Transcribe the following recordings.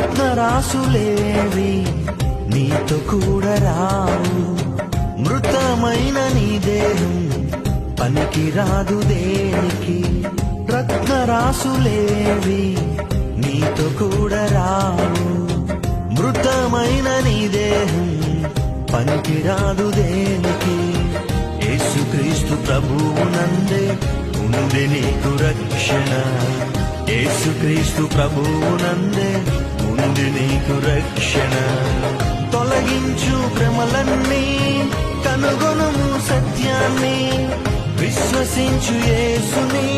రత్నరాసులేవి నీతో కూడా రావు. మృతమైన నీ దేహం పనికి రాదు దేనికి. రత్నరాసులేవి నీతో కూడా రావు. మృతమైన నీ దేహం పనికి రాదు దేనికి. యేసుక్రీస్తు ప్రభువునందే ఉంది నీకు రక్షణ. యేసుక్రీస్తు ప్రభువునందే ఉంది నీకు రక్షణ. తొలగించు భ్రమలన్నీ, కనుగొనుము సత్యాన్ని. విశ్వసించు యేసుని,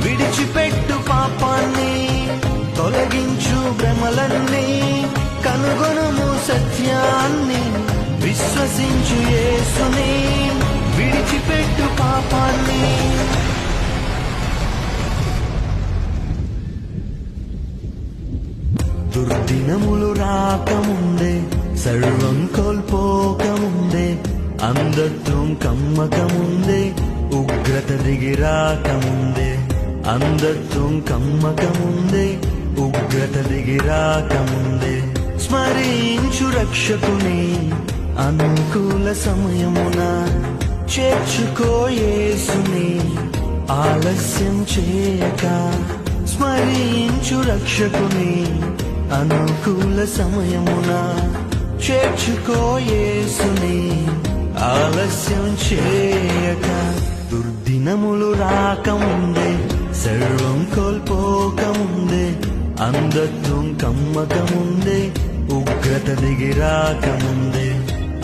విడిచిపెట్టు పాపాన్ని. తొలగించు భ్రమలన్నీ, కనుగొనుము సత్యాన్ని. విశ్వసించు యేసుని, విడిచిపెట్టు పాపాన్ని. దుర్దినములు రాకముందే, సర్వం కోల్పోకముందే, అంధత్వం కమ్మకముందే, ఉగ్రత దిగి రాకముందే. అంధత్వం కమ్మకముందే, ఉగ్రత దిగి రాకముందే. స్మరించు రక్షకుని అనుకూల సమయమున. చేర్చుకో యేసుని ఆలస్యం చేయక. స్మరించు రక్షకుని అనుకూల సమయమున. చేర్చుకో యేసుని ఆలస్యం చేయక. దుర్దినములు రాకముందే, సర్వం కోల్పోకముందే, అంధత్వం కమ్మకముందే, ఉగ్రత దిగి రాకముందే.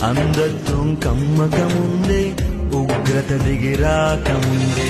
అంధత్వం కమ్మకముందే, ఉగ్రత దిగి రాకముందే.